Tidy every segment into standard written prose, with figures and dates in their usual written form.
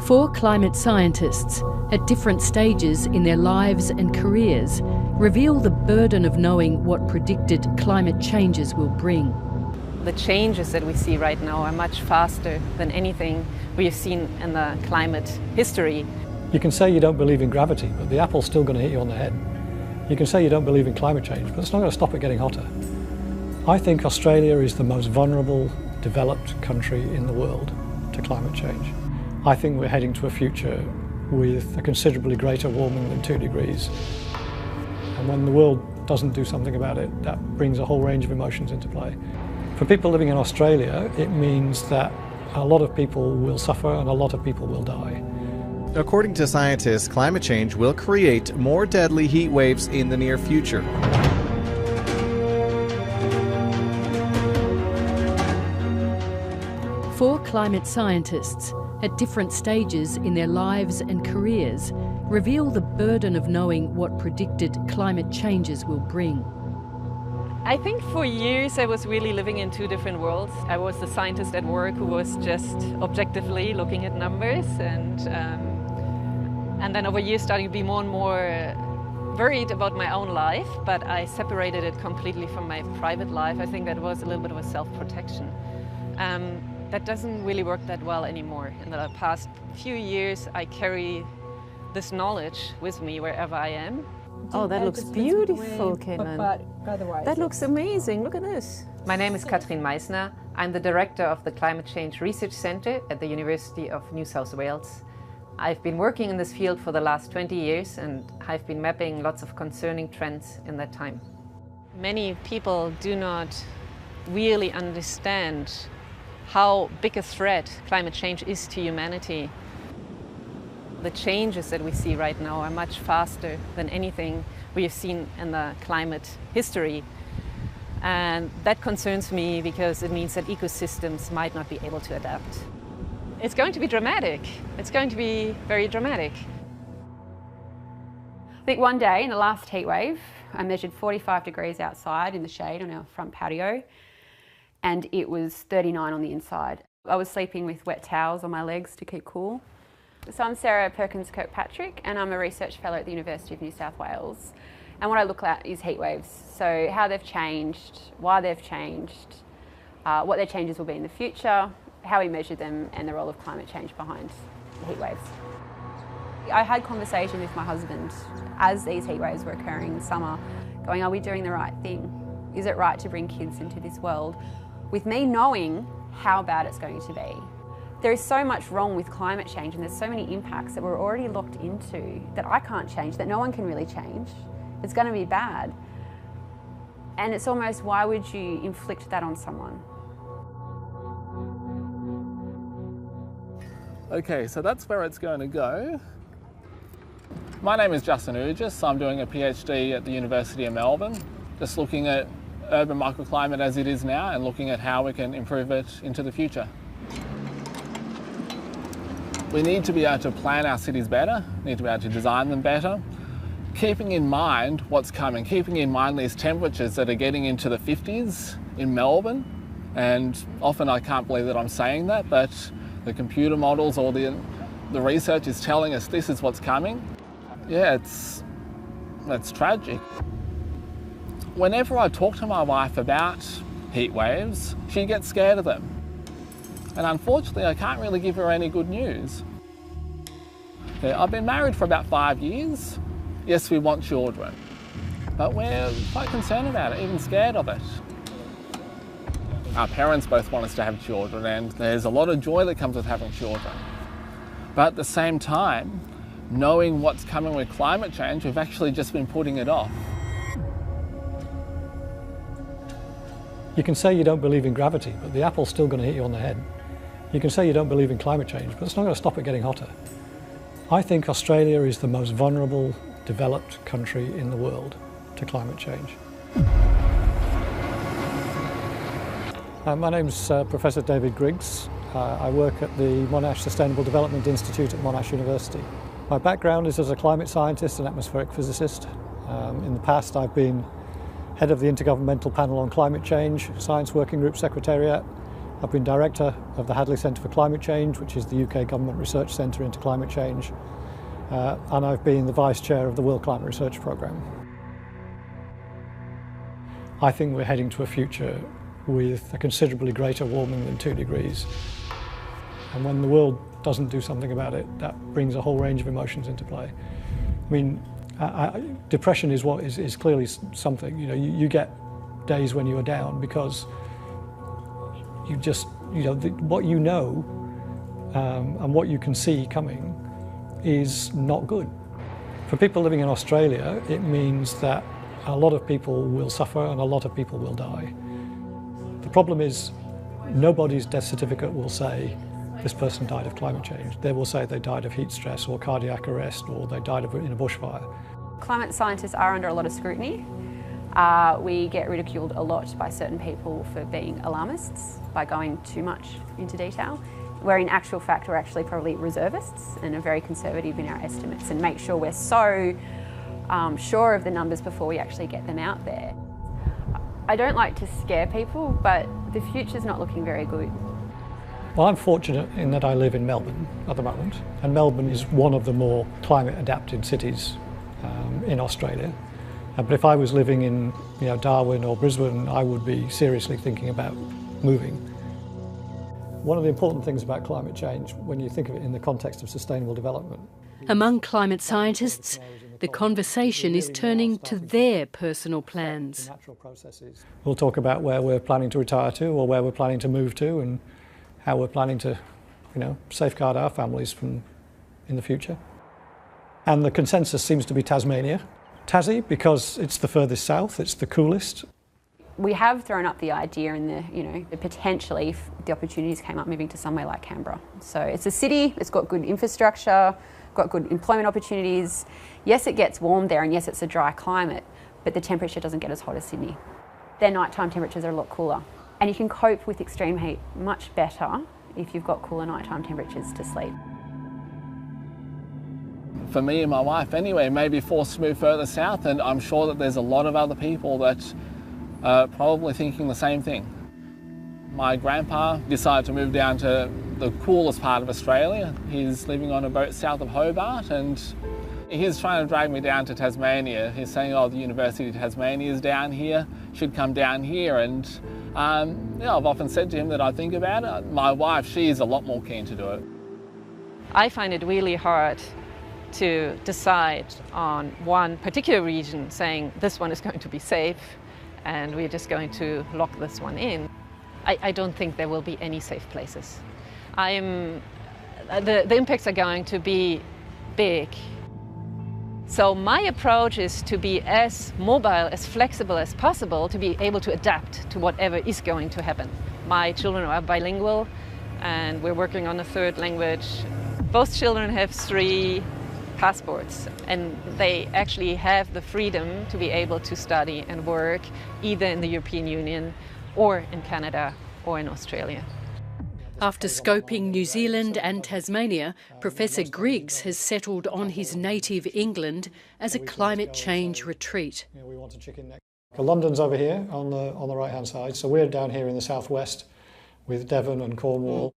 Four climate scientists, at different stages in their lives and careers, reveal the burden of knowing what predicted climate changes will bring. The changes that we see right now are much faster than anything we have seen in the climate history. You can say you don't believe in gravity, but the apple's still going to hit you on the head. You can say you don't believe in climate change, but it's not going to stop it getting hotter. I think Australia is the most vulnerable, developed country in the world to climate change. I think we're heading to a future with a considerably greater warming than 2 degrees. And when the world doesn't do something about it, that brings a whole range of emotions into play. For people living in Australia, it means that a lot of people will suffer and a lot of people will die. According to scientists, climate change will create more deadly heat waves in the near future. Four climate scientists, at different stages in their lives and careers, reveal the burden of knowing what predicted climate changes will bring. I think for years I was really living in two different worlds. I was the scientist at work who was just objectively looking at numbers, and then over years starting to be more and more worried about my own life, but I separated it completely from my private life. I think that was a little bit of a self-protection. That doesn't really work that well anymore. In the past few years, I carry this knowledge with me wherever I am. Oh, that looks beautiful, Caitlin. That looks amazing. Look at this. My name is Katrin Meissner. I'm the director of the Climate Change Research Centre at the University of New South Wales. I've been working in this field for the last 20 years and I've been mapping lots of concerning trends in that time. Many people do not really understand how big a threat climate change is to humanity. The changes that we see right now are much faster than anything we have seen in the climate history. And that concerns me because it means that ecosystems might not be able to adapt. It's going to be dramatic. It's going to be very dramatic. I think one day in the last heat wave, I measured 45 degrees outside in the shade on our front patio, and it was 39 on the inside. I was sleeping with wet towels on my legs to keep cool. So I'm Sarah Perkins-Kirkpatrick and I'm a research fellow at the University of New South Wales. And what I look at is heat waves. So how they've changed, why they've changed, what their changes will be in the future, how we measure them, and the role of climate change behind heat waves. I had conversations with my husband as these heat waves were occurring in summer, going, are we doing the right thing? Is it right to bring kids into this world? With me knowing how bad it's going to be. There is so much wrong with climate change and there's so many impacts that we're already locked into that I can't change, that no one can really change. It's going to be bad. And it's almost, why would you inflict that on someone? Okay, so that's where it's going to go. My name is Justin Urgis. I'm doing a PhD at the University of Melbourne, just looking at urban microclimate as it is now and looking at how we can improve it into the future. We need to be able to plan our cities better, need to be able to design them better, keeping in mind what's coming, keeping in mind these temperatures that are getting into the 50s in Melbourne. And often I can't believe that I'm saying that, but the computer models or the research is telling us this is what's coming. Yeah, that's tragic. Whenever I talk to my wife about heat waves, she gets scared of them. And unfortunately, I can't really give her any good news. Yeah, I've been married for about 5 years. Yes, we want children, but we're quite concerned about it, even scared of it. Our parents both want us to have children, and there's a lot of joy that comes with having children. But at the same time, knowing what's coming with climate change, we've actually just been putting it off. You can say you don't believe in gravity, but the apple's still going to hit you on the head. You can say you don't believe in climate change, but it's not going to stop it getting hotter. I think Australia is the most vulnerable, developed country in the world to climate change. My name's Professor David Griggs. I work at the Monash Sustainable Development Institute at Monash University. My background is as a climate scientist and atmospheric physicist. In the past I've been head of the Intergovernmental Panel on Climate Change, Science Working Group Secretariat, I've been director of the Hadley Centre for Climate Change, which is the UK Government Research Centre into climate change, and I've been the vice chair of the World Climate Research Programme. I think we're heading to a future with a considerably greater warming than 2 degrees. And when the world doesn't do something about it, that brings a whole range of emotions into play. I mean, depression is clearly something. You know, you get days when you're down because you just, what you know and what you can see coming is not good. For people living in Australia, it means that a lot of people will suffer and a lot of people will die. The problem is nobody's death certificate will say this person died of climate change. They will say they died of heat stress or cardiac arrest or they died in a bushfire. Climate scientists are under a lot of scrutiny. We get ridiculed a lot by certain people for being alarmists, by going too much into detail, where in actual fact we're actually probably reservists and are very conservative in our estimates and make sure we're so sure of the numbers before we actually get them out there. I don't like to scare people, but the future's not looking very good. Well, I'm fortunate in that I live in Melbourne at the moment, and Melbourne is one of the more climate-adapted cities in Australia. But if I was living in Darwin or Brisbane, I would be seriously thinking about moving. One of the important things about climate change, when you think of it in the context of sustainable development. Among climate scientists, the conversation is turning to their personal plans. We'll talk about where we're planning to retire to or where we're planning to move to and how we're planning to, safeguard our families in the future. And the consensus seems to be Tasmania. Tassie, because it's the furthest south, it's the coolest. We have thrown up the idea and potentially if the opportunities came up moving to somewhere like Canberra. So it's a city, it's got good infrastructure, got good employment opportunities. Yes, it gets warm there and yes, it's a dry climate, but the temperature doesn't get as hot as Sydney. Their nighttime temperatures are a lot cooler. And you can cope with extreme heat much better if you've got cooler nighttime temperatures to sleep. For me and my wife anyway, may be forced to move further south, and I'm sure that there's a lot of other people that are probably thinking the same thing. My grandpa decided to move down to the coolest part of Australia. He's living on a boat south of Hobart and he's trying to drag me down to Tasmania. He's saying, oh, the University of Tasmania is down here, should come down here. And I've often said to him that I think about it. My wife, she's a lot more keen to do it. I find it really hard to decide on one particular region, saying this one is going to be safe and we're just going to lock this one in. I don't think there will be any safe places. The impacts are going to be big. So my approach is to be as mobile, as flexible as possible, to be able to adapt to whatever is going to happen. My children are bilingual and we're working on a third language. Both children have 3 passports and they actually have the freedom to be able to study and work either in the European Union or in Canada or in Australia. After scoping New Zealand and Tasmania, Professor Griggs has settled on his native England as a climate change retreat. London's over here on the right-hand side, so we're down here in the southwest with Devon and Cornwall.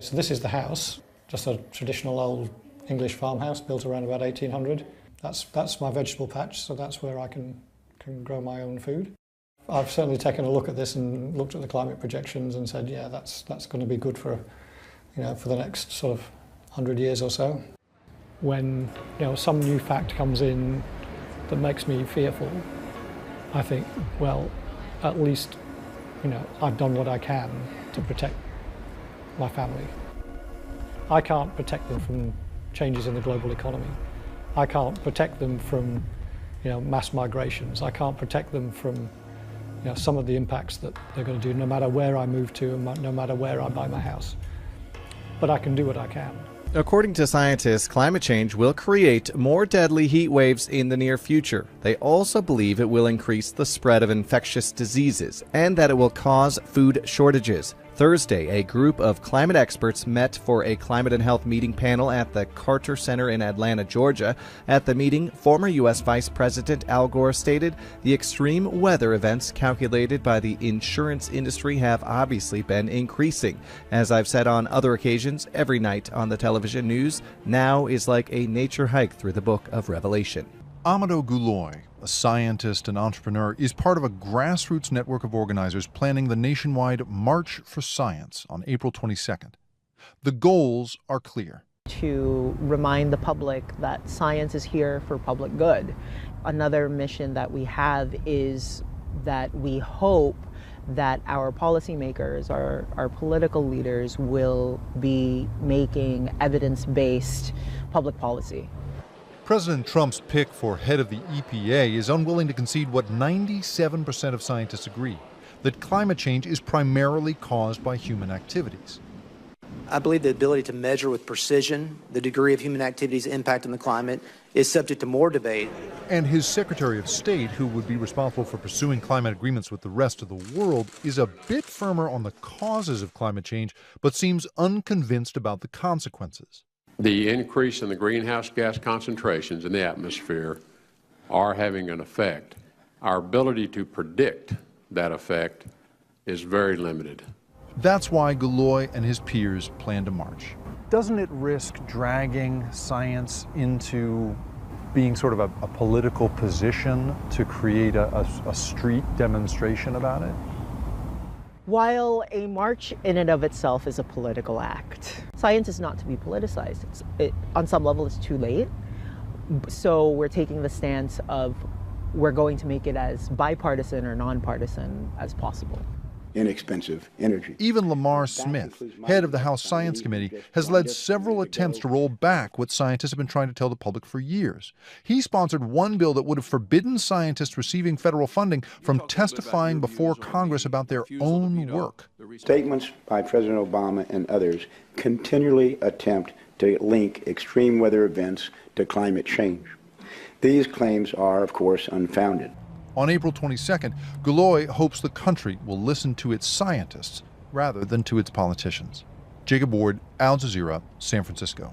So this is the house, just a traditional old English farmhouse built around about 1800. That's my vegetable patch, so that's where I can grow my own food. I've certainly taken a look at this and looked at the climate projections and said, yeah, that's going to be good for the next sort of 100 years or so. When some new fact comes in that makes me fearful, I think, well, at least I've done what I can to protect my family. I can't protect them from changes in the global economy. I can't protect them from mass migrations. I can't protect them from some of the impacts that they're going to do no matter where I move to and no matter where I buy my house. But I can do what I can. According to scientists, climate change will create more deadly heat waves in the near future. They also believe it will increase the spread of infectious diseases and that it will cause food shortages. Thursday, a group of climate experts met for a climate and health meeting panel at the Carter Center in Atlanta, Georgia. At the meeting, former U.S. Vice President Al Gore stated the extreme weather events calculated by the insurance industry have obviously been increasing. As I've said on other occasions, every night on the television news now is like a nature hike through the book of Revelation. Amadou Gouloy, a scientist and entrepreneur, is part of a grassroots network of organizers planning the nationwide March for Science on April 22nd. The goals are clear. To remind the public that science is here for public good. Another mission that we have is that we hope that our policymakers, our political leaders, will be making evidence-based public policy. President Trump's pick for head of the EPA is unwilling to concede what 97% of scientists agree, that climate change is primarily caused by human activities. I believe the ability to measure with precision the degree of human activity's impact on the climate is subject to more debate. And his Secretary of State, who would be responsible for pursuing climate agreements with the rest of the world, is a bit firmer on the causes of climate change, but seems unconvinced about the consequences. The increase in the greenhouse gas concentrations in the atmosphere are having an effect. Our ability to predict that effect is very limited. That's why Gouloy and his peers plan to march. Doesn't it risk dragging science into being sort of a political position to create a street demonstration about it? While a march in and of itself is a political act, science is not to be politicized. On some level, it's too late. So we're taking the stance of we're going to make it as bipartisan or nonpartisan as possible. Inexpensive energy. Even Lamar Smith, head of the House Science Committee, has led several attempts to roll back what scientists have been trying to tell the public for years. He sponsored one bill that would have forbidden scientists receiving federal funding from testifying before Congress about their own work. Statements by President Obama and others continually attempt to link extreme weather events to climate change. These claims are, of course, unfounded. On April 22nd, Gouloy hopes the country will listen to its scientists rather than to its politicians. Jacob Ward, Al Jazeera, San Francisco.